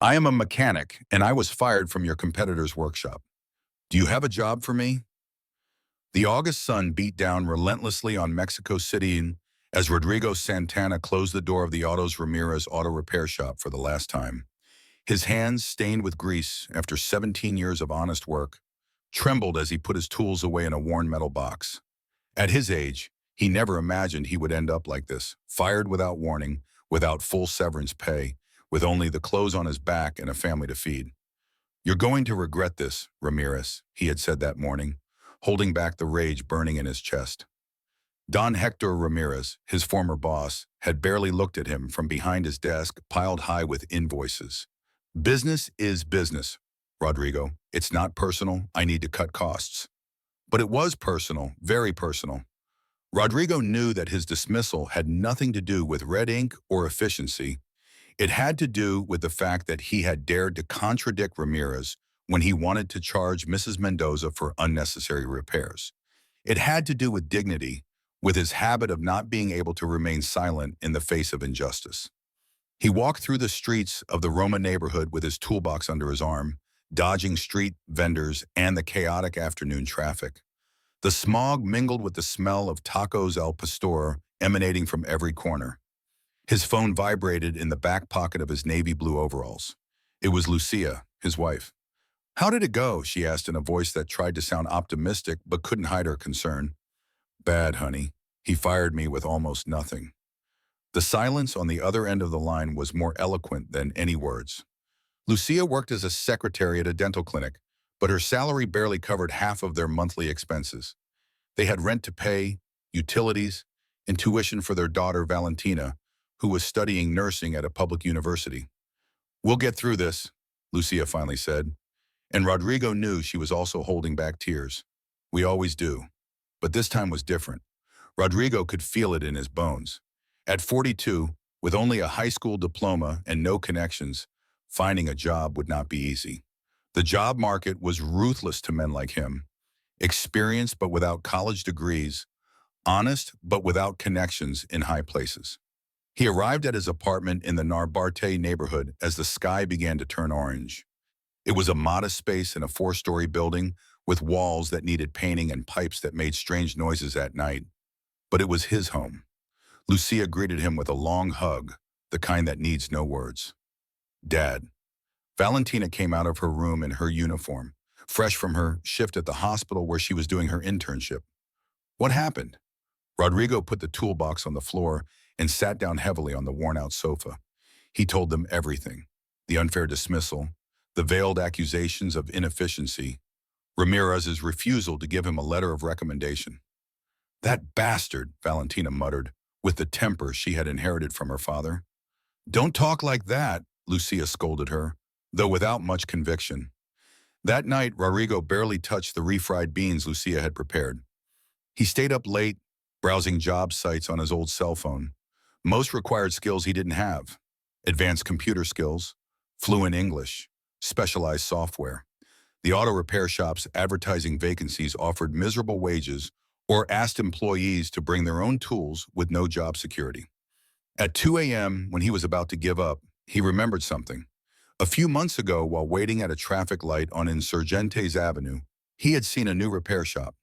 I am a mechanic, and I was fired from your competitor's workshop. Do you have a job for me? The August sun beat down relentlessly on Mexico City as Rodrigo Santana closed the door of the Autos Ramirez auto repair shop for the last time. His hands, stained with grease after 17 years of honest work, trembled as he put his tools away in a worn metal box. At his age, he never imagined he would end up like this, fired without warning, without full severance pay, with only the clothes on his back and a family to feed. You're going to regret this, Ramirez, he had said that morning, holding back the rage burning in his chest. Don Hector Ramirez, his former boss, had barely looked at him from behind his desk piled high with invoices. Business is business, Rodrigo. It's not personal. I need to cut costs. But it was personal, very personal. Rodrigo knew that his dismissal had nothing to do with red ink or efficiency. It had to do with the fact that he had dared to contradict Ramirez when he wanted to charge Mrs. Mendoza for unnecessary repairs. It had to do with dignity, with his habit of not being able to remain silent in the face of injustice. He walked through the streets of the Roma neighborhood with his toolbox under his arm, dodging street vendors and the chaotic afternoon traffic. The smog mingled with the smell of tacos al pastor emanating from every corner. His phone vibrated in the back pocket of his navy blue overalls. It was Lucia, his wife. "How did it go?" she asked in a voice that tried to sound optimistic but couldn't hide her concern. "Bad, honey. He fired me with almost nothing." The silence on the other end of the line was more eloquent than any words. Lucia worked as a secretary at a dental clinic, but her salary barely covered half of their monthly expenses. They had rent to pay, utilities, and tuition for their daughter Valentina, who was studying nursing at a public university. "We'll get through this," Lucia finally said, and Rodrigo knew she was also holding back tears. "We always do." But this time was different. Rodrigo could feel it in his bones. At 42, with only a high school diploma and no connections, finding a job would not be easy. The job market was ruthless to men like him, experienced but without college degrees, honest but without connections in high places. He arrived at his apartment in the Narvarte neighborhood as the sky began to turn orange. It was a modest space in a 4-story building with walls that needed painting and pipes that made strange noises at night. But it was his home. Lucia greeted him with a long hug, the kind that needs no words. "Dad." Valentina came out of her room in her uniform, fresh from her shift at the hospital where she was doing her internship. "What happened?" Rodrigo put the toolbox on the floor and sat down heavily on the worn-out sofa. He told them everything: the unfair dismissal, the veiled accusations of inefficiency, Ramirez's refusal to give him a letter of recommendation. "That bastard," Valentina muttered, with the temper she had inherited from her father. "Don't talk like that," Lucia scolded her, though without much conviction. That night, Rodrigo barely touched the refried beans Lucia had prepared. He stayed up late, browsing job sites on his old cell phone. Most required skills he didn't have: advanced computer skills, fluent English, specialized software. The auto repair shops advertising vacancies offered miserable wages or asked employees to bring their own tools with no job security. At 2 a.m., when he was about to give up, he remembered something. A few months ago, while waiting at a traffic light on Insurgentes Avenue, he had seen a new repair shop.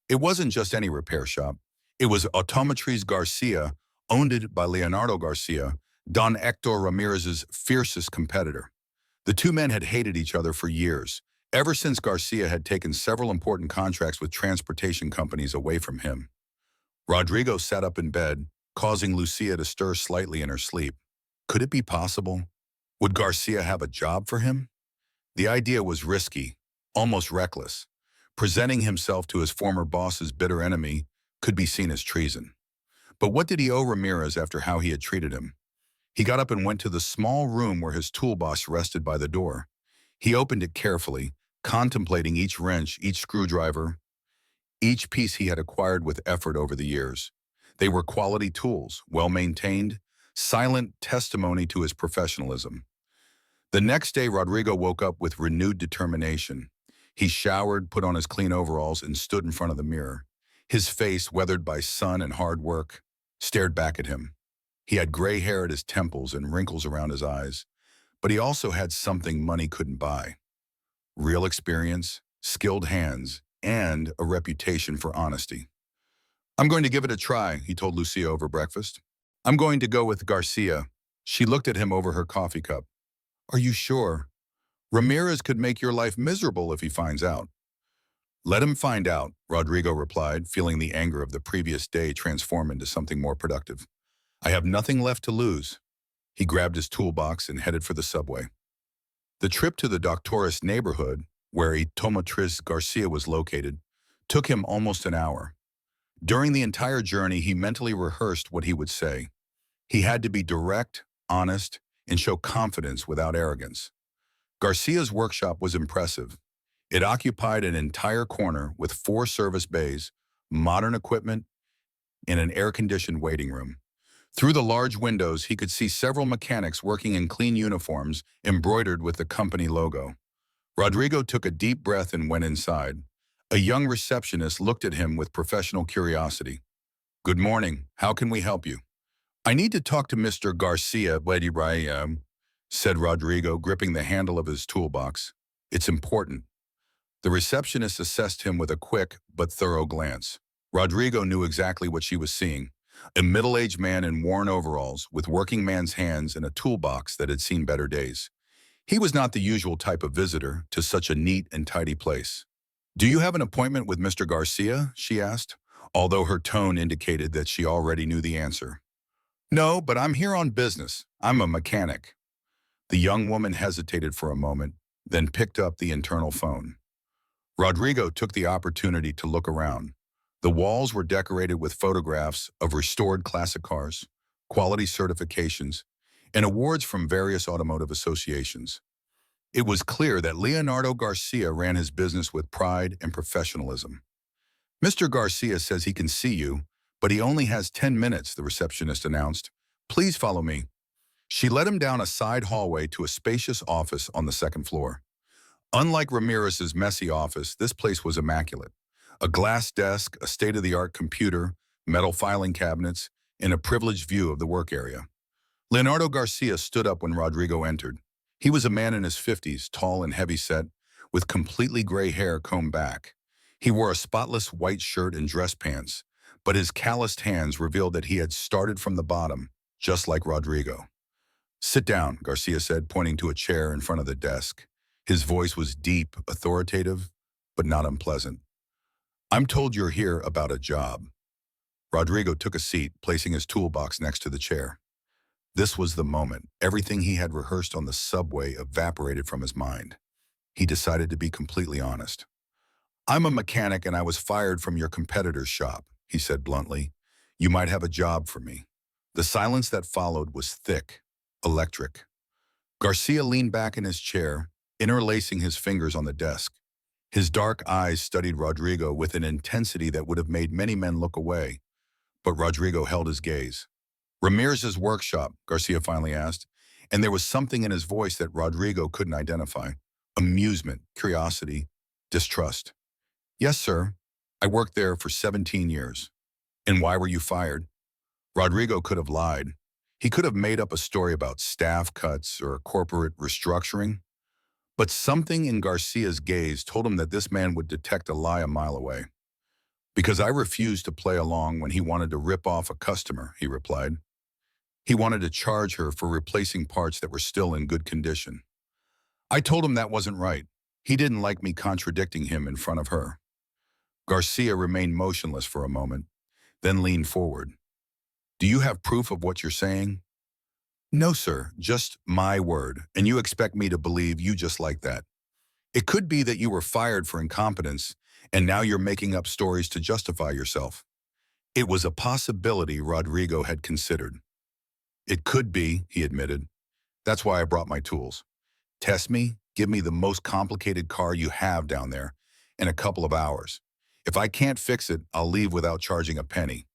It wasn't just any repair shop. It was Automotriz Garcia, owned by Leonardo Garcia, Don Hector Ramirez's fiercest competitor. The two men had hated each other for years, ever since Garcia had taken several important contracts with transportation companies away from him. Rodrigo sat up in bed, causing Lucia to stir slightly in her sleep. Could it be possible? Would Garcia have a job for him? The idea was risky, almost reckless. Presenting himself to his former boss's bitter enemy could be seen as treason. But what did he owe Ramirez after how he had treated him? He got up and went to the small room where his toolbox rested by the door. He opened it carefully, contemplating each wrench, each screwdriver, each piece he had acquired with effort over the years. They were quality tools, well-maintained, silent testimony to his professionalism. The next day, Rodrigo woke up with renewed determination. He showered, put on his clean overalls, and stood in front of the mirror. His face, weathered by sun and hard work, stared back at him. He had gray hair at his temples and wrinkles around his eyes, but he also had something money couldn't buy: real experience, skilled hands, and a reputation for honesty. "I'm going to give it a try," he told Lucia over breakfast. "I'm going to go with Garcia." She looked at him over her coffee cup. "Are you sure? Ramirez could make your life miserable if he finds out." "Let him find out," Rodrigo replied, feeling the anger of the previous day transform into something more productive. "I have nothing left to lose." He grabbed his toolbox and headed for the subway. The trip to the Doctores neighborhood, where Tomatriz Garcia was located, took him almost an hour. During the entire journey, he mentally rehearsed what he would say. He had to be direct, honest, and show confidence without arrogance. Garcia's workshop was impressive. It occupied an entire corner with 4 service bays, modern equipment, and an air-conditioned waiting room. Through the large windows, he could see several mechanics working in clean uniforms embroidered with the company logo. Rodrigo took a deep breath and went inside. A young receptionist looked at him with professional curiosity. "Good morning. How can we help you?" "I need to talk to Mr. Garcia, Lady Raya," said Rodrigo, gripping the handle of his toolbox. "It's important." The receptionist assessed him with a quick but thorough glance. Rodrigo knew exactly what she was seeing: a middle-aged man in worn overalls, with working man's hands and a toolbox that had seen better days. He was not the usual type of visitor to such a neat and tidy place. "Do you have an appointment with Mr. Garcia?" she asked, although her tone indicated that she already knew the answer. "No, but I'm here on business. I'm a mechanic." The young woman hesitated for a moment, then picked up the internal phone. Rodrigo took the opportunity to look around. The walls were decorated with photographs of restored classic cars, quality certifications, and awards from various automotive associations. It was clear that Leonardo Garcia ran his business with pride and professionalism. "Mr. Garcia says he can see you, but he only has 10 minutes, the receptionist announced. "Please follow me." She led him down a side hallway to a spacious office on the second floor. Unlike Ramirez's messy office, this place was immaculate. A glass desk, a state-of-the-art computer, metal filing cabinets, and a privileged view of the work area. Leonardo Garcia stood up when Rodrigo entered. He was a man in his 50s, tall and heavy-set, with completely gray hair combed back. He wore a spotless white shirt and dress pants, but his calloused hands revealed that he had started from the bottom, just like Rodrigo. "Sit down," Garcia said, pointing to a chair in front of the desk. His voice was deep, authoritative, but not unpleasant. "I'm told you're here about a job." Rodrigo took a seat, placing his toolbox next to the chair. This was the moment. Everything he had rehearsed on the subway evaporated from his mind. He decided to be completely honest. "I'm a mechanic and I was fired from your competitor's shop," he said bluntly. "You might have a job for me." The silence that followed was thick, electric. Garcia leaned back in his chair, interlacing his fingers on the desk. His dark eyes studied Rodrigo with an intensity that would have made many men look away, but Rodrigo held his gaze. "Ramirez's workshop," Garcia finally asked, and there was something in his voice that Rodrigo couldn't identify: amusement, curiosity, distrust. "Yes, sir. I worked there for 17 years. "And why were you fired?" Rodrigo could have lied. He could have made up a story about staff cuts or corporate restructuring. But something in Garcia's gaze told him that this man would detect a lie a mile away. "Because I refused to play along when he wanted to rip off a customer," he replied. "He wanted to charge her for replacing parts that were still in good condition. I told him that wasn't right. He didn't like me contradicting him in front of her." Garcia remained motionless for a moment, then leaned forward. "Do you have proof of what you're saying?" "No, sir, just my word, and you expect me to believe you just like that. It could be that you were fired for incompetence, and now you're making up stories to justify yourself." It was a possibility Rodrigo had considered. "It could be," he admitted. "That's why I brought my tools. Test me, give me the most complicated car you have down there in a couple of hours. If I can't fix it, I'll leave without charging a penny."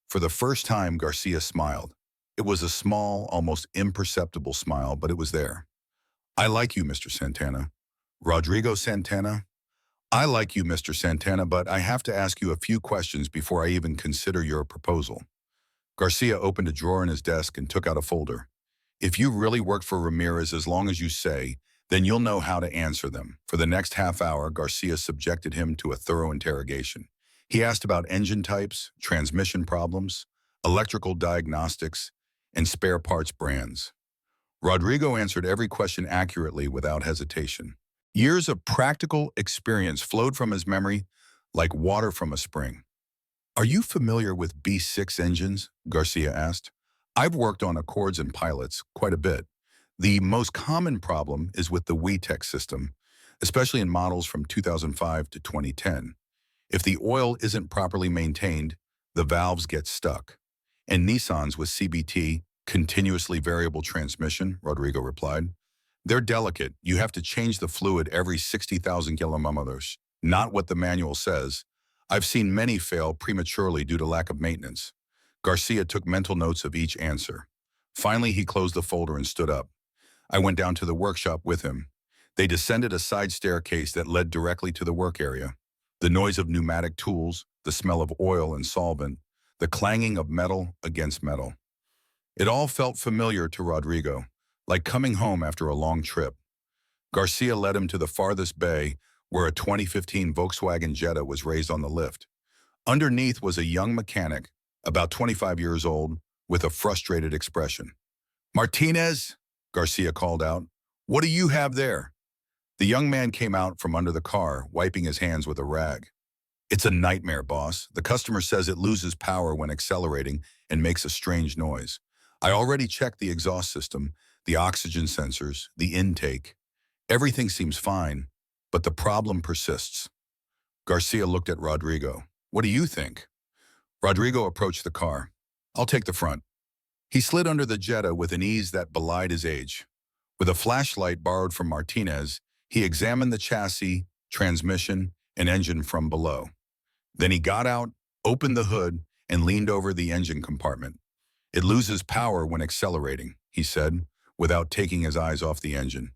For the first time, Garcia smiled. It was a small, almost imperceptible smile, but it was there. "I like you, Mr. Santana." "Rodrigo Santana?" "I like you, Mr. Santana, but I have to ask you a few questions before I even consider your proposal." Garcia opened a drawer in his desk and took out a folder. If you really work for Ramirez as long as you say, then you'll know how to answer them. For the next half hour, Garcia subjected him to a thorough interrogation. He asked about engine types, transmission problems, electrical diagnostics, and spare parts brands. Rodrigo answered every question accurately without hesitation. Years of practical experience flowed from his memory like water from a spring. Are you familiar with B6 engines? Garcia asked. I've worked on Accords and Pilots quite a bit. The most common problem is with the WeTech system, especially in models from 2005 to 2010. If the oil isn't properly maintained, the valves get stuck. And Nissans with CVT, continuously variable transmission, Rodrigo replied. They're delicate. You have to change the fluid every 60,000 kilometers, not what the manual says. I've seen many fail prematurely due to lack of maintenance. Garcia took mental notes of each answer. Finally, he closed the folder and stood up. I went down to the workshop with him. They descended a side staircase that led directly to the work area. The noise of pneumatic tools, the smell of oil and solvent, the clanging of metal against metal. It all felt familiar to Rodrigo, like coming home after a long trip. Garcia led him to the farthest bay, where a 2015 Volkswagen Jetta was raised on the lift. Underneath was a young mechanic, about 25 years old, with a frustrated expression. "Martinez," Garcia called out, "what do you have there?" The young man came out from under the car, wiping his hands with a rag. "It's a nightmare, boss. The customer says it loses power when accelerating and makes a strange noise. I already checked the exhaust system, the oxygen sensors, the intake. Everything seems fine, but the problem persists." Garcia looked at Rodrigo. "What do you think?" Rodrigo approached the car. "I'll take the front." He slid under the Jetta with an ease that belied his age. With a flashlight borrowed from Martinez, he examined the chassis, transmission, and engine from below. Then he got out, opened the hood, and leaned over the engine compartment. "It loses power when accelerating," he said, without taking his eyes off the engine.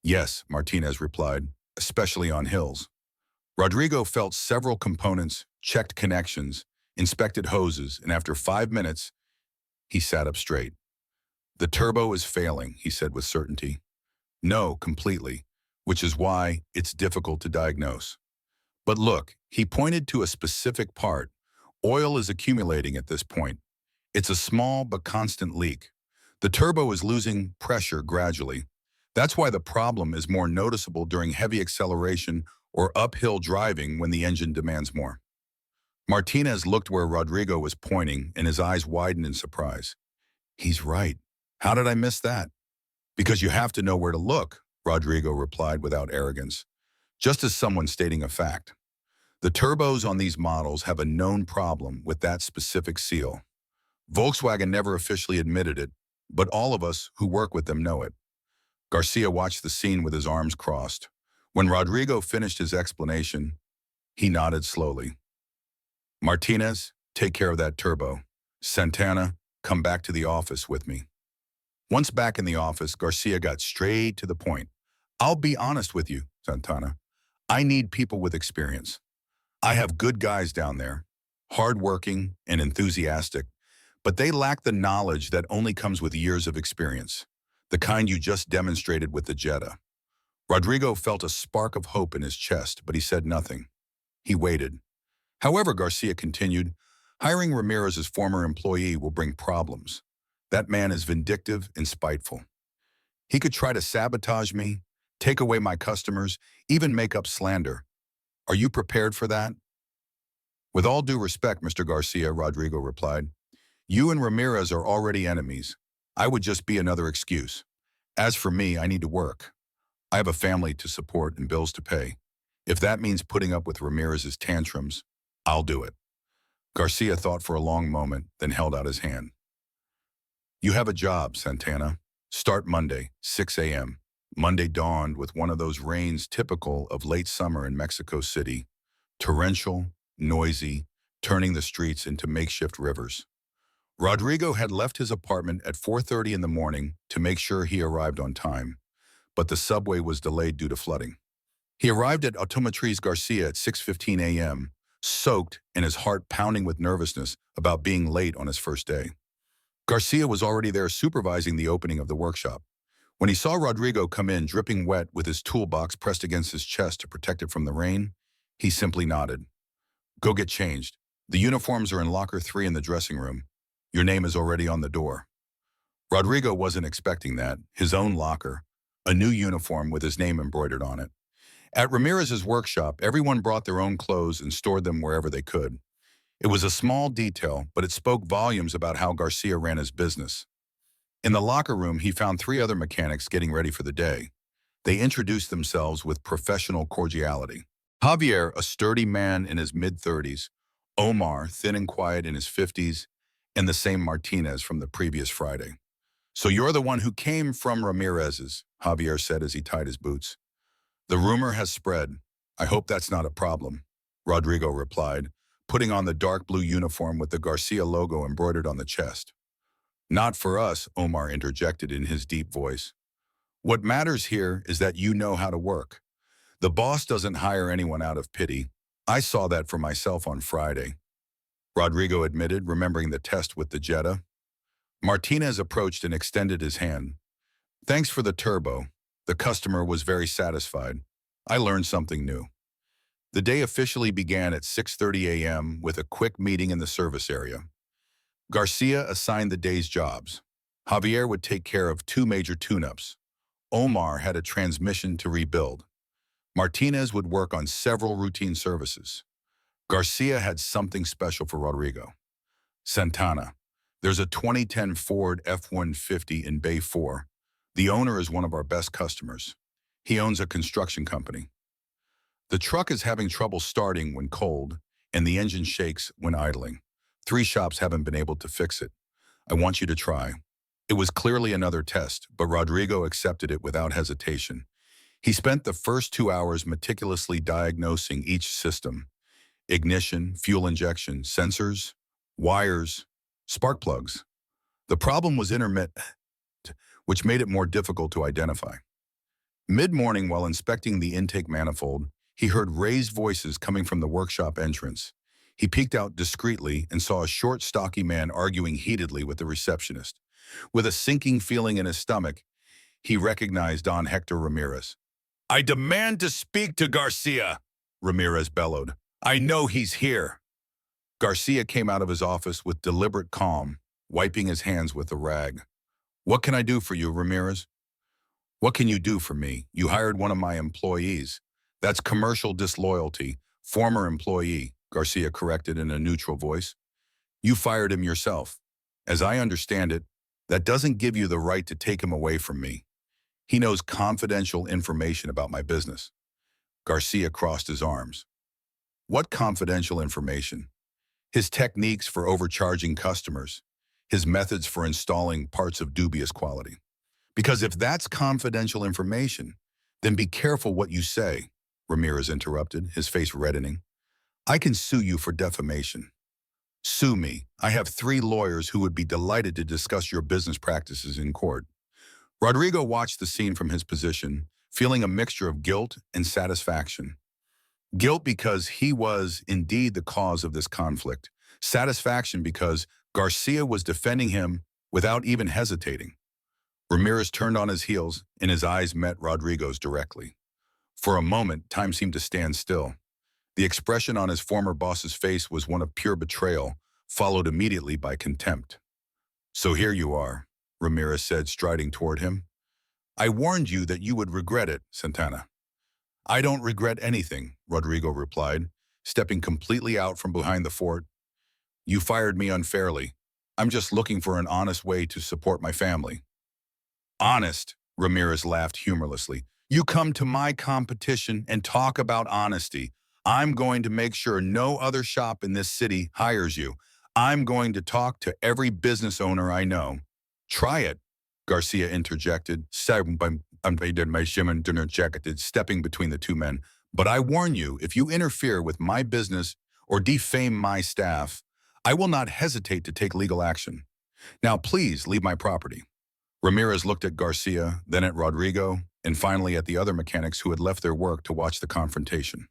"Yes," Martinez replied, "especially on hills." Rodrigo felt several components, checked connections, inspected hoses, and after 5 minutes, he sat up straight. "The turbo is failing," he said with certainty. "No, completely, which is why it's difficult to diagnose. But look," he pointed to a specific part. "Oil is accumulating at this point. It's a small but constant leak. The turbo is losing pressure gradually. That's why the problem is more noticeable during heavy acceleration or uphill driving when the engine demands more." Martinez looked where Rodrigo was pointing, and his eyes widened in surprise. "He's right. How did I miss that?" "Because you have to know where to look," Rodrigo replied without arrogance, just as someone stating a fact. "The turbos on these models have a known problem with that specific seal. Volkswagen never officially admitted it, but all of us who work with them know it." Garcia watched the scene with his arms crossed. When Rodrigo finished his explanation, he nodded slowly. "Martinez, take care of that turbo. Santana, come back to the office with me." Once back in the office, Garcia got straight to the point. "I'll be honest with you, Santana. I need people with experience. I have good guys down there, hardworking and enthusiastic, but they lack the knowledge that only comes with years of experience, the kind you just demonstrated with the Jetta." Rodrigo felt a spark of hope in his chest, but he said nothing. He waited. "However," Garcia continued, "hiring Ramirez as former employee will bring problems. That man is vindictive and spiteful. He could try to sabotage me, take away my customers, even make up slander. Are you prepared for that?" "With all due respect, Mr. Garcia," Rodrigo replied, "you and Ramirez are already enemies. I would just be another excuse. As for me, I need to work. I have a family to support and bills to pay. If that means putting up with Ramirez's tantrums, I'll do it." Garcia thought for a long moment, then held out his hand. "You have a job, Santana. Start Monday, 6 a.m. Monday dawned with one of those rains typical of late summer in Mexico City, torrential, noisy, turning the streets into makeshift rivers. Rodrigo had left his apartment at 4:30 in the morning to make sure he arrived on time, but the subway was delayed due to flooding. He arrived at Automotriz Garcia at 6:15 a.m., soaked and his heart pounding with nervousness about being late on his first day. Garcia was already there supervising the opening of the workshop. When he saw Rodrigo come in dripping wet with his toolbox pressed against his chest to protect it from the rain, he simply nodded. Go get changed. The uniforms are in locker 3 in the dressing room. Your name is already on the door. Rodrigo wasn't expecting that. His own locker, a new uniform with his name embroidered on it. At Ramirez's workshop, everyone brought their own clothes and stored them wherever they could. It was a small detail, but it spoke volumes about how Garcia ran his business. In the locker room, he found 3 other mechanics getting ready for the day. They introduced themselves with professional cordiality. Javier, a sturdy man in his mid-30s, Omar, thin and quiet in his 50s, and the same Martinez from the previous Friday. So you're the one who came from Ramirez's, Javier said as he tied his boots. The rumor has spread. I hope that's not a problem, Rodrigo replied, putting on the dark blue uniform with the Garcia logo embroidered on the chest. Not for us, Omar interjected in his deep voice. What matters here is that you know how to work. The boss doesn't hire anyone out of pity. I saw that for myself on Friday, Rodrigo admitted, remembering the test with the Jetta. Martinez approached and extended his hand. Thanks for the turbo. The customer was very satisfied. I learned something new. The day officially began at 6:30 a.m. with a quick meeting in the service area. Garcia assigned the day's jobs. Javier would take care of 2 major tune-ups. Omar had a transmission to rebuild. Martinez would work on several routine services. Garcia had something special for Rodrigo. Santana. There's a 2010 Ford F-150 in Bay 4. The owner is one of our best customers. He owns a construction company. The truck is having trouble starting when cold, and the engine shakes when idling. 3 shops haven't been able to fix it. I want you to try. It was clearly another test, but Rodrigo accepted it without hesitation. He spent the first 2 hours meticulously diagnosing each system: ignition, fuel injection, sensors, wires, spark plugs. The problem was intermittent, which made it more difficult to identify. Mid-morning, while inspecting the intake manifold, he heard raised voices coming from the workshop entrance. He peeked out discreetly and saw a short, stocky man arguing heatedly with the receptionist. With a sinking feeling in his stomach, he recognized Don Hector Ramirez. I demand to speak to Garcia, Ramirez bellowed. I know he's here. Garcia came out of his office with deliberate calm, wiping his hands with a rag. What can I do for you, Ramirez? What can you do for me? You hired one of my employees. That's commercial disloyalty. Former employee, Garcia corrected in a neutral voice. You fired him yourself. As I understand it, that doesn't give you the right to take him away from me. He knows confidential information about my business. Garcia crossed his arms. What confidential information? His techniques for overcharging customers. His methods for installing parts of dubious quality. Because if that's confidential information, then be careful what you say, Ramirez interrupted, his face reddening. I can sue you for defamation. Sue me. I have 3 lawyers who would be delighted to discuss your business practices in court. Rodrigo watched the scene from his position, feeling a mixture of guilt and satisfaction. Guilt because he was indeed the cause of this conflict. Satisfaction because Garcia was defending him without even hesitating. Ramirez turned on his heels, and his eyes met Rodrigo's directly. For a moment, time seemed to stand still. The expression on his former boss's face was one of pure betrayal, followed immediately by contempt. So here you are, Ramirez said, striding toward him. I warned you that you would regret it, Santana. I don't regret anything, Rodrigo replied, stepping completely out from behind the fort. You fired me unfairly. I'm just looking for an honest way to support my family. Honest, Ramirez laughed humorlessly. You come to my competition and talk about honesty. I'm going to make sure no other shop in this city hires you. I'm going to talk to every business owner I know. Try it, Garcia interjected, stepping between the 2 men. But I warn you, if you interfere with my business or defame my staff, I will not hesitate to take legal action. Now please leave my property. Ramirez looked at Garcia, then at Rodrigo, and finally at the other mechanics who had left their work to watch the confrontation.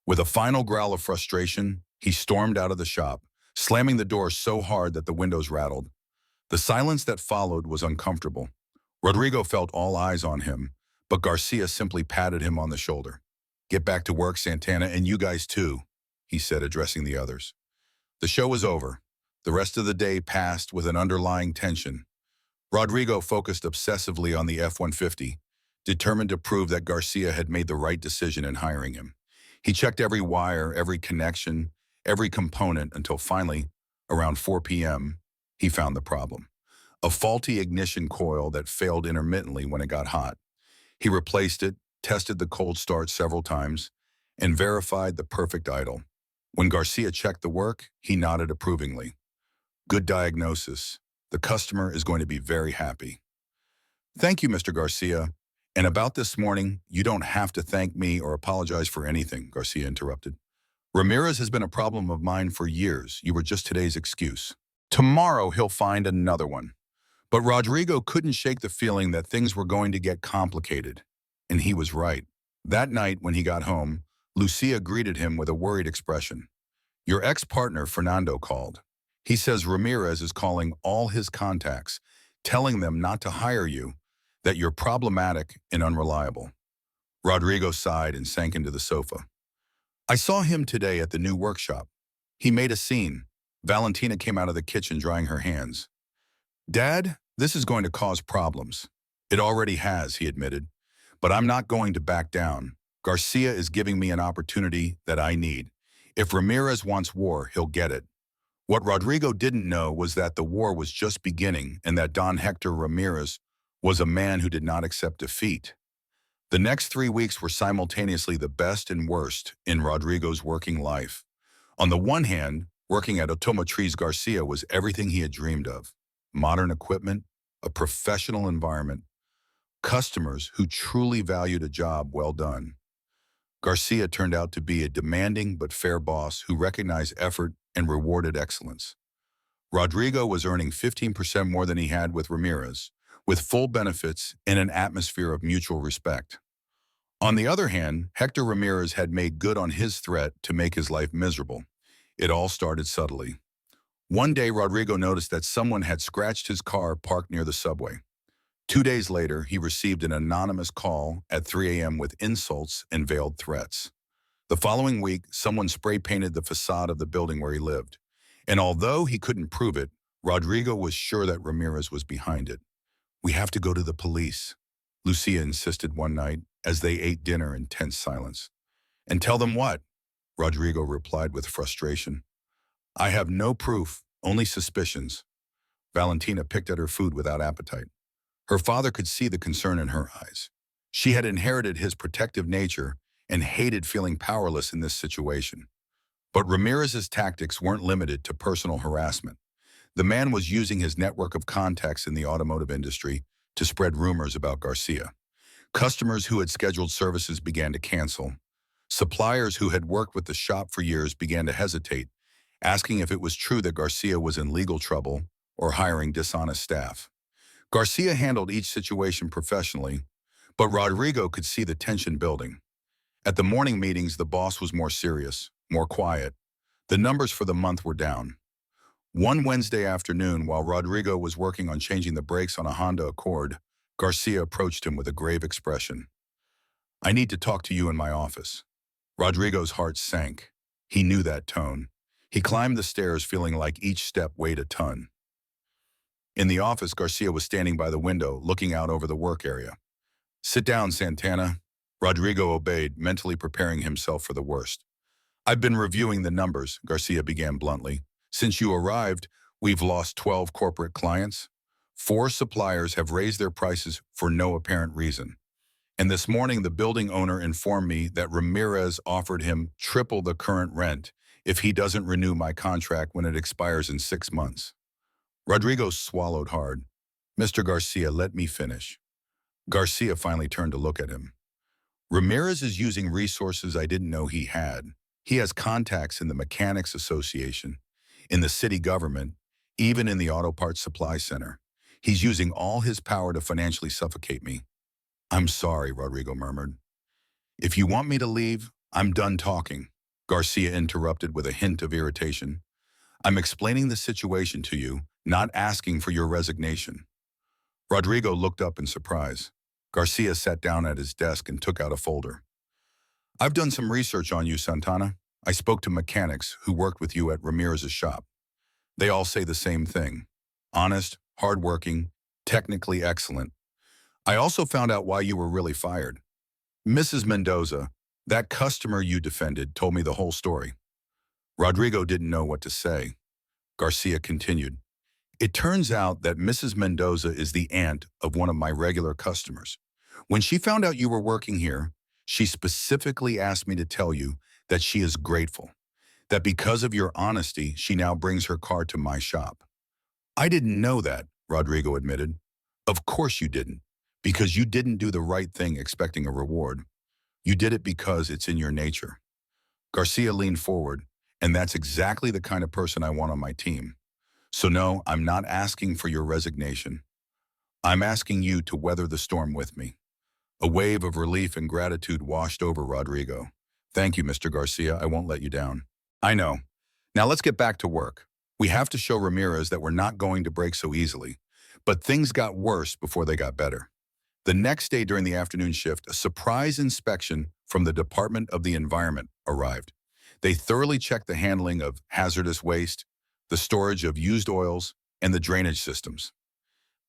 With a final growl of frustration, he stormed out of the shop, slamming the door so hard that the windows rattled. The silence that followed was uncomfortable. Rodrigo felt all eyes on him, but Garcia simply patted him on the shoulder. "Get back to work, Santana, and you guys too," he said, addressing the others. The show was over. The rest of the day passed with an underlying tension. Rodrigo focused obsessively on the F-150, determined to prove that Garcia had made the right decision in hiring him. He checked every wire, every connection, every component until finally, around 4 p.m., he found the problem. A faulty ignition coil that failed intermittently when it got hot. He replaced it, tested the cold start several times, and verified the perfect idle. When Garcia checked the work, he nodded approvingly. "Good diagnosis. The customer is going to be very happy." "Thank you, Mr. Garcia. And about this morning, you don't have to thank me or apologize for anything," Garcia interrupted. "Ramirez has been a problem of mine for years. You were just today's excuse. Tomorrow he'll find another one." But Rodrigo couldn't shake the feeling that things were going to get complicated. And he was right. That night, when he got home, Lucia greeted him with a worried expression. "Your ex-partner, Fernando, called. He says Ramirez is calling all his contacts, telling them not to hire you, that you're problematic and unreliable." Rodrigo sighed and sank into the sofa. "I saw him today at the new workshop. He made a scene." Valentina came out of the kitchen drying her hands. "Dad, this is going to cause problems." "It already has," he admitted. "But I'm not going to back down. Garcia is giving me an opportunity that I need. If Ramirez wants war, he'll get it." What Rodrigo didn't know was that the war was just beginning and that Don Hector Ramirez was a man who did not accept defeat. The next 3 weeks were simultaneously the best and worst in Rodrigo's working life. On the one hand, working at Automotriz Garcia was everything he had dreamed of. Modern equipment, a professional environment, customers who truly valued a job well done. Garcia turned out to be a demanding but fair boss who recognized effort and rewarded excellence. Rodrigo was earning 15% more than he had with Ramirez, with full benefits and an atmosphere of mutual respect. On the other hand, Hector Ramirez had made good on his threat to make his life miserable. It all started subtly. One day, Rodrigo noticed that someone had scratched his car parked near the subway. 2 days later, he received an anonymous call at 3 a.m. with insults and veiled threats. The following week, someone spray-painted the facade of the building where he lived. And although he couldn't prove it, Rodrigo was sure that Ramirez was behind it. "We have to go to the police," Lucia insisted one night as they ate dinner in tense silence. "And tell them what?" Rodrigo replied with frustration. "I have no proof, only suspicions." Valentina picked at her food without appetite. Her father could see the concern in her eyes. She had inherited his protective nature and hated feeling powerless in this situation. But Ramirez's tactics weren't limited to personal harassment. The man was using his network of contacts in the automotive industry to spread rumors about Garcia. Customers who had scheduled services began to cancel. Suppliers who had worked with the shop for years began to hesitate, asking if it was true that Garcia was in legal trouble or hiring dishonest staff. Garcia handled each situation professionally, but Rodrigo could see the tension building. At the morning meetings, the boss was more serious, more quiet. The numbers for the month were down. One Wednesday afternoon, while Rodrigo was working on changing the brakes on a Honda Accord, Garcia approached him with a grave expression. "I need to talk to you in my office." Rodrigo's heart sank. He knew that tone. He climbed the stairs feeling like each step weighed a ton. In the office, Garcia was standing by the window, looking out over the work area. "Sit down, Santana." Rodrigo obeyed, mentally preparing himself for the worst. "I've been reviewing the numbers," Garcia began bluntly. "Since you arrived, we've lost 12 corporate clients. 4 suppliers have raised their prices for no apparent reason. And this morning, the building owner informed me that Ramirez offered him triple the current rent if he doesn't renew my contract when it expires in 6 months. Rodrigo swallowed hard. "Mr. Garcia, let me finish." Garcia finally turned to look at him. "Ramirez is using resources I didn't know he had. He has contacts in the Mechanics Association, in the city government, even in the auto parts supply center. He's using all his power to financially suffocate me." "I'm sorry," Rodrigo murmured. "If you want me to leave, I'm done talking," Garcia interrupted with a hint of irritation. "I'm explaining the situation to you, not asking for your resignation. Rodrigo looked up in surprise. Garcia sat down at his desk and took out a folder. I've done some research on you, Santana. I spoke to mechanics who worked with you at Ramirez's shop. They all say the same thing. Honest, hardworking, technically excellent. I also found out why you were really fired. Mrs. Mendoza, that customer you defended, told me the whole story. Rodrigo didn't know what to say. Garcia continued. It turns out that Mrs. Mendoza is the aunt of one of my regular customers. When she found out you were working here, she specifically asked me to tell you that she is grateful, that because of your honesty, she now brings her car to my shop. I didn't know that, Rodrigo admitted. Of course you didn't, because you didn't do the right thing expecting a reward. You did it because it's in your nature. Garcia leaned forward, and that's exactly the kind of person I want on my team. So no, I'm not asking for your resignation. I'm asking you to weather the storm with me. A wave of relief and gratitude washed over Rodrigo. Thank you, Mr. Garcia. I won't let you down. I know. Now let's get back to work. We have to show Ramirez that we're not going to break so easily. But things got worse before they got better. The next day during the afternoon shift, a surprise inspection from the Department of the Environment arrived. They thoroughly checked the handling of hazardous waste, the storage of used oils, and the drainage systems.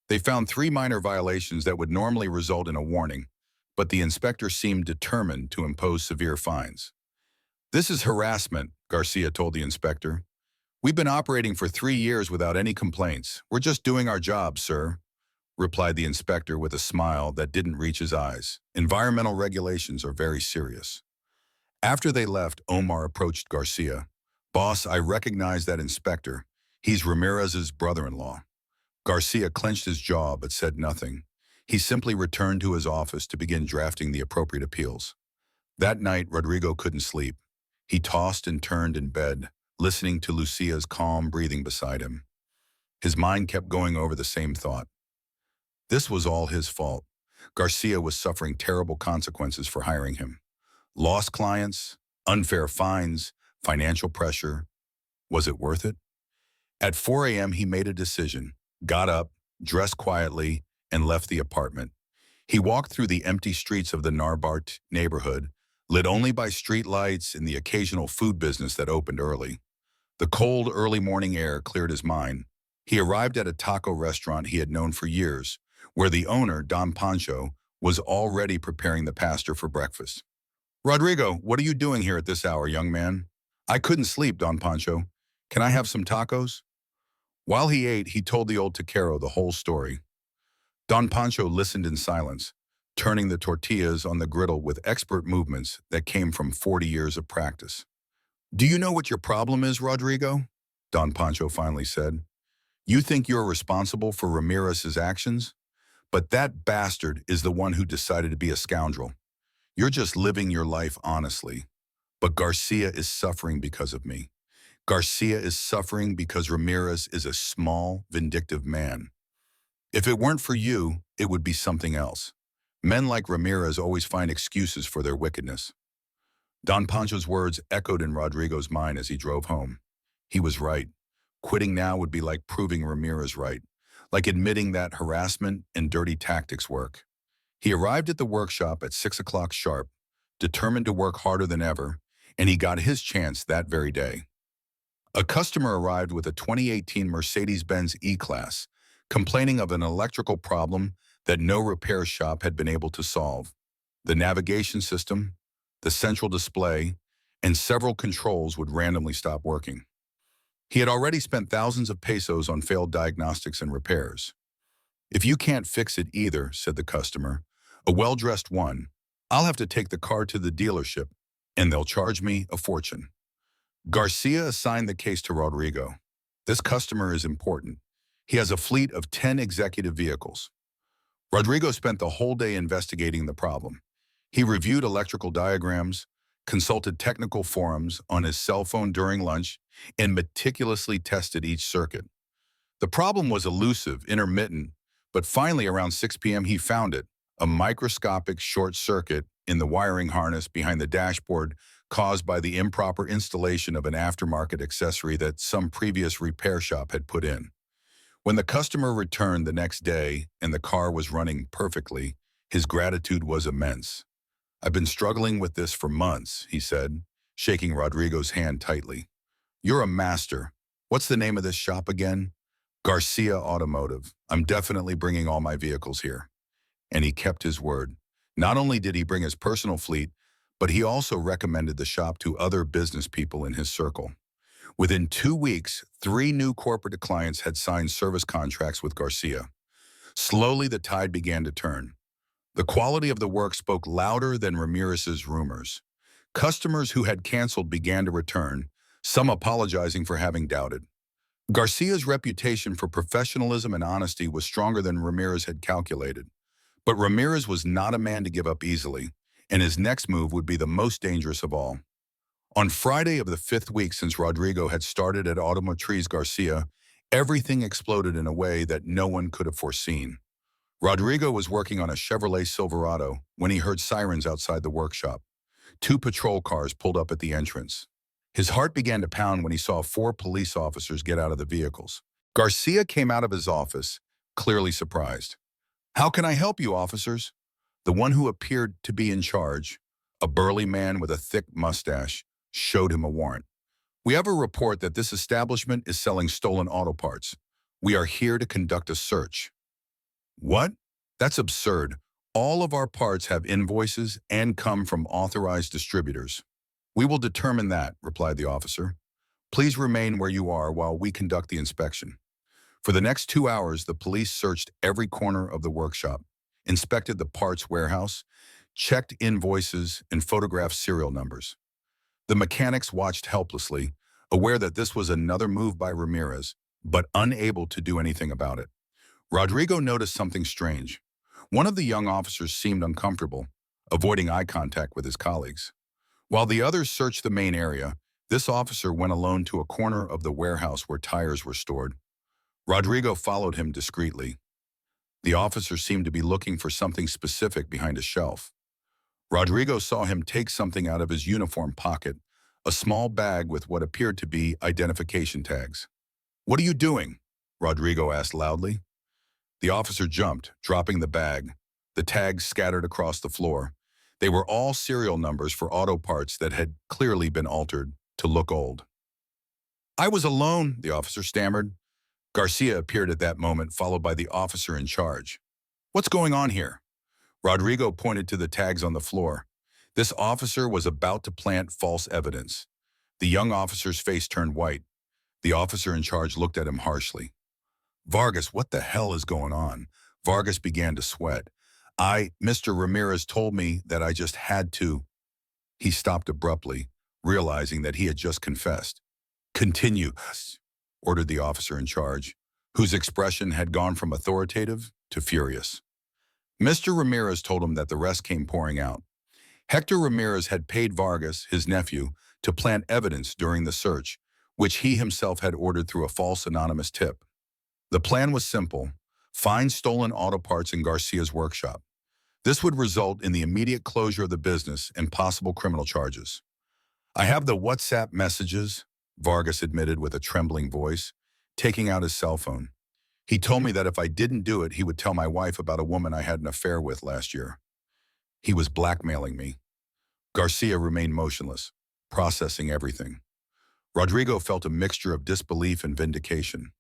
They found 3 minor violations that would normally result in a warning, but the inspector seemed determined to impose severe fines. This is harassment, Garcia told the inspector. We've been operating for 3 years without any complaints. We're just doing our job, sir, replied the inspector with a smile that didn't reach his eyes. Environmental regulations are very serious. After they left, Omar approached Garcia. Boss, I recognize that inspector. He's Ramirez's brother-in-law. Garcia clenched his jaw but said nothing. He simply returned to his office to begin drafting the appropriate appeals. That night, Rodrigo couldn't sleep. He tossed and turned in bed, listening to Lucia's calm breathing beside him. His mind kept going over the same thought. This was all his fault. Garcia was suffering terrible consequences for hiring him. Lost clients, unfair fines, financial pressure. Was it worth it? At 4 a.m., he made a decision, got up, dressed quietly, and left the apartment. He walked through the empty streets of the Narbart neighborhood, lit only by street lights and the occasional food business that opened early. The cold, early morning air cleared his mind. He arrived at a taco restaurant he had known for years, where the owner, Don Pancho, was already preparing the pastor for breakfast. Rodrigo, what are you doing here at this hour, young man? I couldn't sleep, Don Pancho. Can I have some tacos? While he ate, he told the old taquero the whole story. Don Pancho listened in silence, turning the tortillas on the griddle with expert movements that came from 40 years of practice. Do you know what your problem is, Rodrigo? Don Pancho finally said. You think you're responsible for Ramirez's actions? But that bastard is the one who decided to be a scoundrel. You're just living your life honestly. But Garcia is suffering because of me. Garcia is suffering because Ramirez is a small, vindictive man. If it weren't for you, it would be something else. Men like Ramirez always find excuses for their wickedness. Don Pancho's words echoed in Rodrigo's mind as he drove home. He was right. Quitting now would be like proving Ramirez right, like admitting that harassment and dirty tactics work. He arrived at the workshop at 6 o'clock sharp, determined to work harder than ever, and he got his chance that very day. A customer arrived with a 2018 Mercedes-Benz E-Class, complaining of an electrical problem that no repair shop had been able to solve. The navigation system, the central display, and several controls would randomly stop working. He had already spent thousands of pesos on failed diagnostics and repairs. If you can't fix it either, said the customer, a well-dressed one, I'll have to take the car to the dealership, and they'll charge me a fortune. Garcia assigned the case to Rodrigo. This customer is important. He has a fleet of 10 executive vehicles. Rodrigo spent the whole day investigating the problem. He reviewed electrical diagrams, consulted technical forums on his cell phone during lunch, and meticulously tested each circuit. The problem was elusive, intermittent, but finally around 6 p.m. he found it, a microscopic short circuit in the wiring harness behind the dashboard caused by the improper installation of an aftermarket accessory that some previous repair shop had put in. When the customer returned the next day and the car was running perfectly, his gratitude was immense. "I've been struggling with this for months," he said, shaking Rodrigo's hand tightly. "You're a master. What's the name of this shop again?" "Garcia Automotive. I'm definitely bringing all my vehicles here." And he kept his word. Not only did he bring his personal fleet, but he also recommended the shop to other business people in his circle. Within 2 weeks, 3 new corporate clients had signed service contracts with Garcia. Slowly, the tide began to turn. The quality of the work spoke louder than Ramirez's rumors. Customers who had canceled began to return, some apologizing for having doubted. Garcia's reputation for professionalism and honesty was stronger than Ramirez had calculated. But Ramirez was not a man to give up easily, and his next move would be the most dangerous of all. On Friday of the 5th week since Rodrigo had started at Automotriz Garcia, everything exploded in a way that no one could have foreseen. Rodrigo was working on a Chevrolet Silverado when he heard sirens outside the workshop. 2 patrol cars pulled up at the entrance. His heart began to pound when he saw 4 police officers get out of the vehicles. Garcia came out of his office, clearly surprised. "How can I help you, officers?" The one who appeared to be in charge, a burly man with a thick mustache, showed him a warrant. "We have a report that this establishment is selling stolen auto parts. We are here to conduct a search." "What? That's absurd. All of our parts have invoices and come from authorized distributors." "We will determine that," replied the officer. "Please remain where you are while we conduct the inspection." For the next 2 hours, the police searched every corner of the workshop, inspected the parts warehouse, checked invoices, and photographed serial numbers. The mechanics watched helplessly, aware that this was another move by Ramirez, but unable to do anything about it. Rodrigo noticed something strange. One of the young officers seemed uncomfortable, avoiding eye contact with his colleagues. While the others searched the main area, this officer went alone to a corner of the warehouse where tires were stored. Rodrigo followed him discreetly. The officer seemed to be looking for something specific behind a shelf. Rodrigo saw him take something out of his uniform pocket, a small bag with what appeared to be identification tags. "What are you doing?" Rodrigo asked loudly. The officer jumped, dropping the bag. The tags scattered across the floor. They were all serial numbers for auto parts that had clearly been altered to look old. "I was alone," the officer stammered. Garcia appeared at that moment, followed by the officer in charge. "What's going on here?" Rodrigo pointed to the tags on the floor. This officer was about to plant false evidence. The young officer's face turned white. The officer in charge looked at him harshly. "Vargas, what the hell is going on?" Vargas began to sweat. Mr. Ramirez told me that I just had to." He stopped abruptly, realizing that he had just confessed. "Continue," ordered the officer in charge, whose expression had gone from authoritative to furious. Mr. Ramirez told him that the rest came pouring out. Hector Ramirez had paid Vargas, his nephew, to plant evidence during the search, which he himself had ordered through a false anonymous tip. The plan was simple: find stolen auto parts in Garcia's workshop. This would result in the immediate closure of the business and possible criminal charges. "I have the WhatsApp messages," Vargas admitted with a trembling voice, taking out his cell phone. "He told me that if I didn't do it, he would tell my wife about a woman I had an affair with last year. He was blackmailing me." Garcia remained motionless, processing everything. Rodrigo felt a mixture of disbelief and vindication.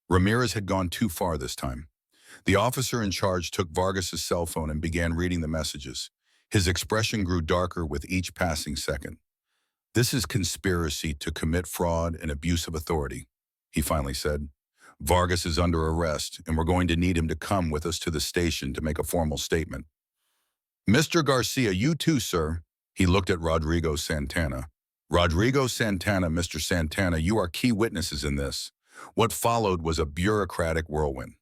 Ramirez had gone too far this time. The officer in charge took Vargas's cell phone and began reading the messages. His expression grew darker with each passing second. "This is conspiracy to commit fraud and abuse of authority," he finally said. "Vargas is under arrest, and we're going to need him to come with us to the station to make a formal statement." "Mr. Garcia, you too, sir." He looked at Rodrigo Santana. "Rodrigo Santana, Mr. Santana, you are key witnesses in this." What followed was a bureaucratic whirlwind.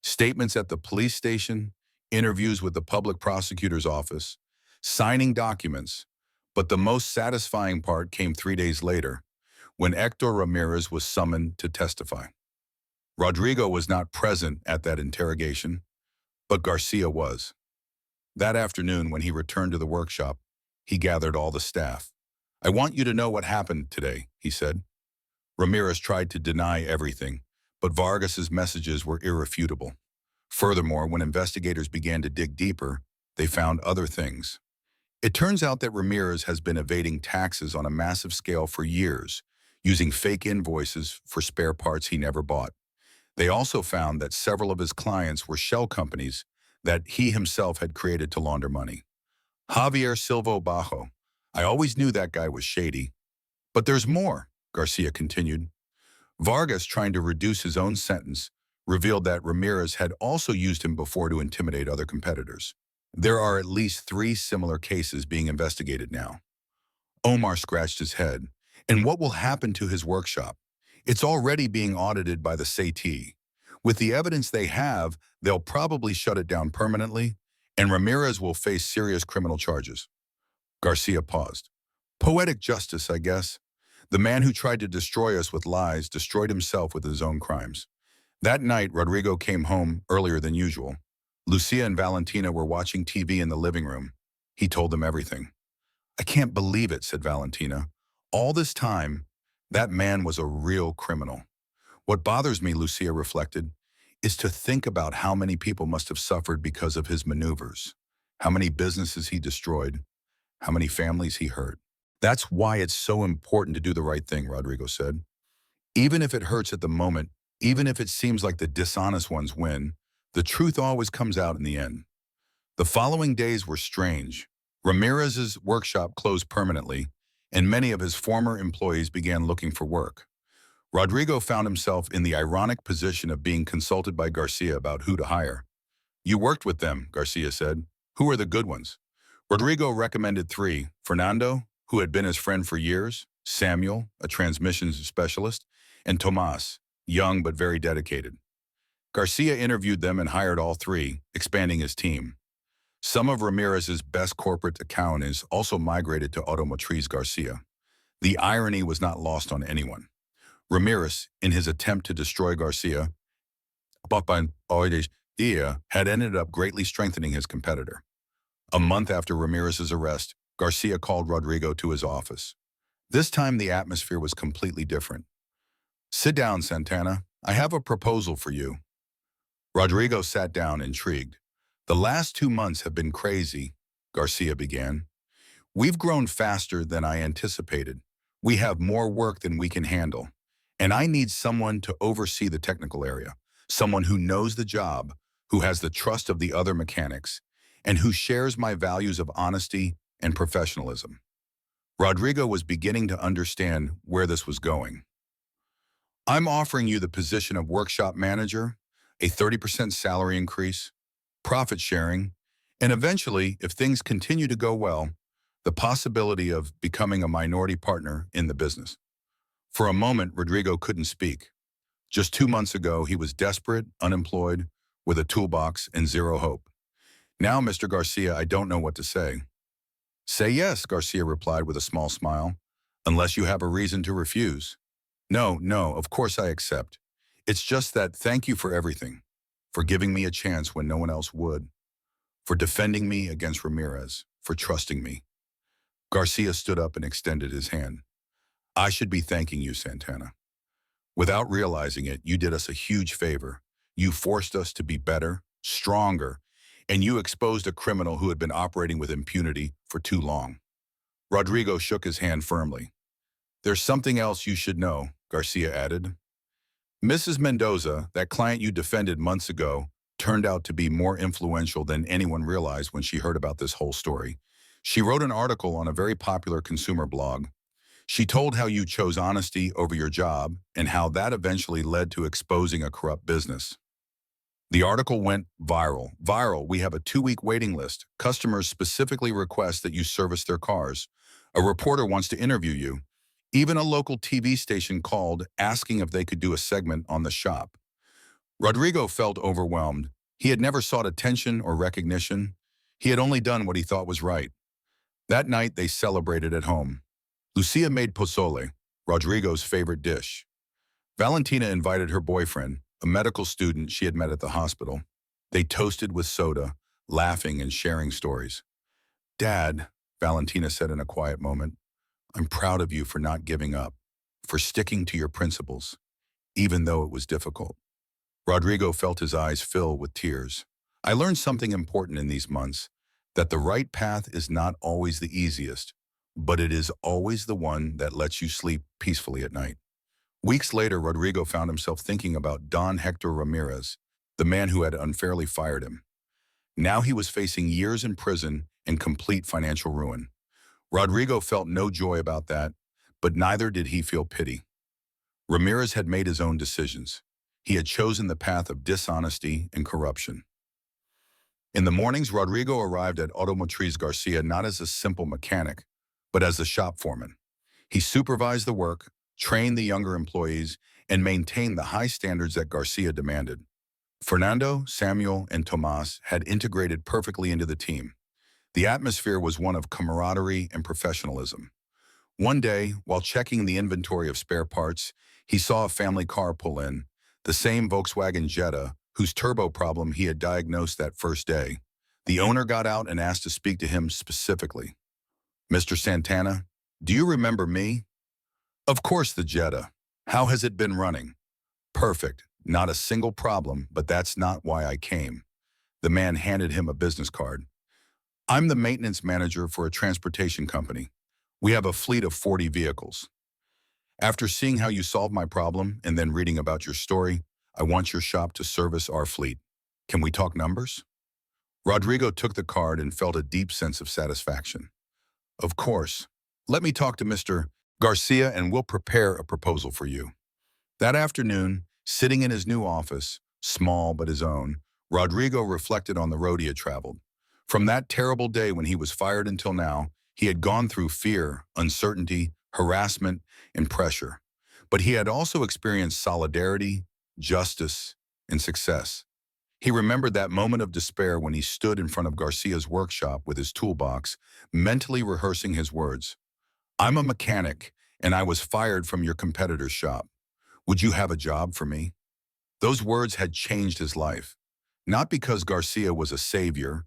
Statements at the police station, interviews with the public prosecutor's office, signing documents. But the most satisfying part came 3 days later, when Hector Ramirez was summoned to testify. Rodrigo was not present at that interrogation, but Garcia was. That afternoon, when he returned to the workshop, he gathered all the staff. "I want you to know what happened today," he said. Ramirez tried to deny everything, but Vargas's messages were irrefutable. Furthermore, when investigators began to dig deeper, they found other things. It turns out that Ramirez has been evading taxes on a massive scale for years, using fake invoices for spare parts he never bought. They also found that several of his clients were shell companies that he himself had created to launder money. Javier Silva Bajo. I always knew that guy was shady. But there's more, Garcia continued. Vargas, trying to reduce his own sentence, revealed that Ramirez had also used him before to intimidate other competitors. There are at least 3 similar cases being investigated now. Omar scratched his head. And what will happen to his workshop? It's already being audited by the SAT. With the evidence they have, they'll probably shut it down permanently, and Ramirez will face serious criminal charges. Garcia paused. Poetic justice, I guess. The man who tried to destroy us with lies destroyed himself with his own crimes. That night, Rodrigo came home earlier than usual. Lucia and Valentina were watching TV in the living room. He told them everything. I can't believe it, said Valentina. All this time, that man was a real criminal. What bothers me, Lucia reflected, is to think about how many people must have suffered because of his maneuvers, how many businesses he destroyed, how many families he hurt. That's why it's so important to do the right thing, Rodrigo said. Even if it hurts at the moment, even if it seems like the dishonest ones win, the truth always comes out in the end. The following days were strange. Ramirez's workshop closed permanently, and many of his former employees began looking for work. Rodrigo found himself in the ironic position of being consulted by Garcia about who to hire. You worked with them, Garcia said. Who are the good ones? Rodrigo recommended 3, Fernando, who had been his friend for years, Samuel, a transmissions specialist, and Tomas, young but very dedicated. Garcia interviewed them and hired all 3, expanding his team. Some of Ramirez's best corporate accountants also migrated to Automotriz Garcia. The irony was not lost on anyone. Ramirez, in his attempt to destroy Garcia, had ended up greatly strengthening his competitor. A month after Ramirez's arrest, Garcia called Rodrigo to his office. This time the atmosphere was completely different. Sit down, Santana. I have a proposal for you. Rodrigo sat down, intrigued. The last 2 months have been crazy, Garcia began. We've grown faster than I anticipated. We have more work than we can handle. And I need someone to oversee the technical area, someone who knows the job, who has the trust of the other mechanics, and who shares my values of honesty and professionalism. Rodrigo was beginning to understand where this was going. I'm offering you the position of workshop manager, a 30% salary increase, profit sharing, and eventually, if things continue to go well, the possibility of becoming a minority partner in the business. For a moment, Rodrigo couldn't speak. Just 2 months ago, he was desperate, unemployed, with a toolbox and zero hope. Now, Mr. Garcia, I don't know what to say. Say yes, Garcia replied with a small smile, unless you have a reason to refuse. No, of course I accept. It's just that thank you for everything, for giving me a chance when no one else would, for defending me against Ramirez, for trusting me. Garcia stood up and extended his hand. I should be thanking you, Santana. Without realizing it, you did us a huge favor. You forced us to be better, stronger, and you exposed a criminal who had been operating with impunity for too long. Rodrigo shook his hand firmly. There's something else you should know, Garcia added. Mrs. Mendoza, that client you defended months ago, turned out to be more influential than anyone realized when she heard about this whole story. She wrote an article on a very popular consumer blog. She told how you chose honesty over your job and how that eventually led to exposing a corrupt business. The article went viral. We have a 2-week waiting list. Customers specifically request that you service their cars. A reporter wants to interview you. Even a local TV station called, asking if they could do a segment on the shop. Rodrigo felt overwhelmed. He had never sought attention or recognition. He had only done what he thought was right. That night, they celebrated at home. Lucia made pozole, Rodrigo's favorite dish. Valentina invited her boyfriend, a medical student she had met at the hospital. They toasted with soda, laughing and sharing stories. Dad, Valentina said in a quiet moment, I'm proud of you for not giving up, for sticking to your principles. even though it was difficult. Rodrigo felt his eyes fill with tears. I learned something important in these months, that the right path is not always the easiest, but it is always the one that lets you sleep peacefully at night. Weeks later, Rodrigo found himself thinking about Don Hector Ramirez, the man who had unfairly fired him. Now he was facing years in prison and complete financial ruin. Rodrigo felt no joy about that, but neither did he feel pity. Ramirez had made his own decisions. He had chosen the path of dishonesty and corruption. In the mornings, Rodrigo arrived at Automotriz Garcia not as a simple mechanic, but as a shop foreman. He supervised the work, trained the younger employees, and maintained the high standards that Garcia demanded. Fernando, Samuel, and Tomas had integrated perfectly into the team. The atmosphere was one of camaraderie and professionalism. One day, while checking the inventory of spare parts, he saw a family car pull in, the same Volkswagen Jetta, whose turbo problem he had diagnosed that first day. The owner got out and asked to speak to him specifically. "Mr. Santana, do you remember me?" "Of course, the Jetta. How has it been running?" "Perfect. Not a single problem, but that's not why I came." The man handed him a business card. "I'm the maintenance manager for a transportation company. We have a fleet of 40 vehicles. After seeing how you solved my problem and then reading about your story, I want your shop to service our fleet. Can we talk numbers?" Rodrigo took the card and felt a deep sense of satisfaction. "Of course. Let me talk to Mr. Garcia and we'll prepare a proposal for you." That afternoon, sitting in his new office, small but his own, Rodrigo reflected on the road he had traveled. From that terrible day when he was fired until now, he had gone through fear, uncertainty, harassment, and pressure. But he had also experienced solidarity, justice, and success. He remembered that moment of despair when he stood in front of Garcia's workshop with his toolbox, mentally rehearsing his words. "I'm a mechanic, and I was fired from your competitor's shop. Would you have a job for me?" Those words had changed his life, not because Garcia was a savior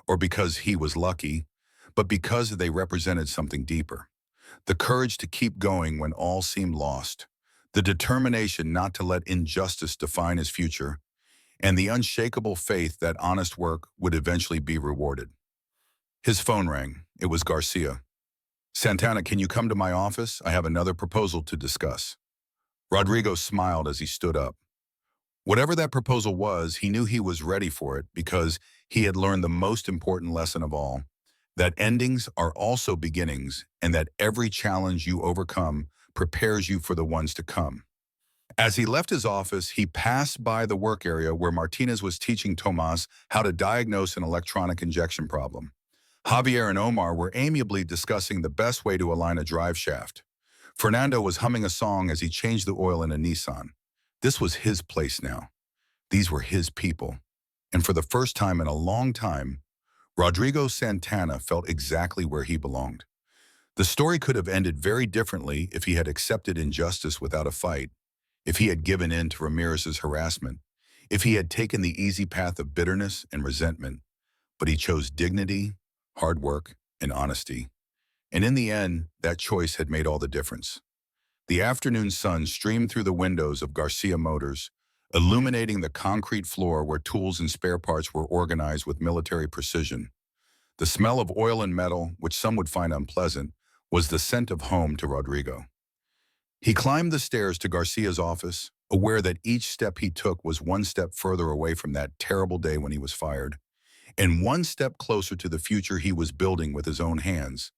or because he was lucky, but because they represented something deeper. The courage to keep going when all seemed lost, the determination not to let injustice define his future, and the unshakable faith that honest work would eventually be rewarded. His phone rang. It was Garcia. "Santana, can you come to my office? I have another proposal to discuss." Rodrigo smiled as he stood up. Whatever that proposal was, he knew he was ready for it because he had learned the most important lesson of all, that endings are also beginnings and that every challenge you overcome prepares you for the ones to come. As he left his office, he passed by the work area where Martinez was teaching Tomas how to diagnose an electronic injection problem. Javier and Omar were amiably discussing the best way to align a drive shaft. Fernando was humming a song as he changed the oil in a Nissan. This was his place now. These were his people. And for the first time in a long time, Rodrigo Santana felt exactly where he belonged. The story could have ended very differently if he had accepted injustice without a fight, if he had given in to Ramirez's harassment, if he had taken the easy path of bitterness and resentment. But he chose dignity, hard work, and honesty. And in the end, that choice had made all the difference. The afternoon sun streamed through the windows of Garcia Motors, illuminating the concrete floor where tools and spare parts were organized with military precision. The smell of oil and metal, which some would find unpleasant, was the scent of home to Rodrigo. He climbed the stairs to Garcia's office, aware that each step he took was one step further away from that terrible day when he was fired, and one step closer to the future he was building with his own hands.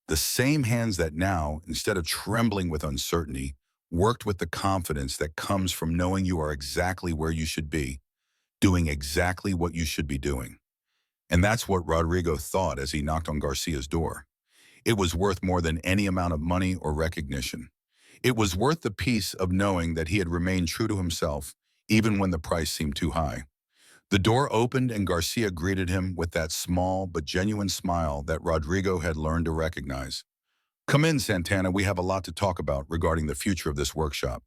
The same hands that now, instead of trembling with uncertainty, worked with the confidence that comes from knowing you are exactly where you should be, doing exactly what you should be doing. And that's what Rodrigo thought as he knocked on Garcia's door. It was worth more than any amount of money or recognition. It was worth the peace of knowing that he had remained true to himself, even when the price seemed too high. The door opened and Garcia greeted him with that small but genuine smile that Rodrigo had learned to recognize. "Come in, Santana, we have a lot to talk about regarding the future of this workshop."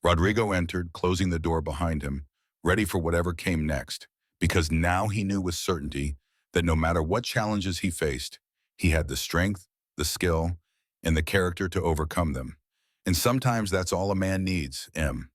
Rodrigo entered, closing the door behind him, ready for whatever came next, because now he knew with certainty that no matter what challenges he faced, he had the strength, the skill, and the character to overcome them. And sometimes that's all a man needs, M.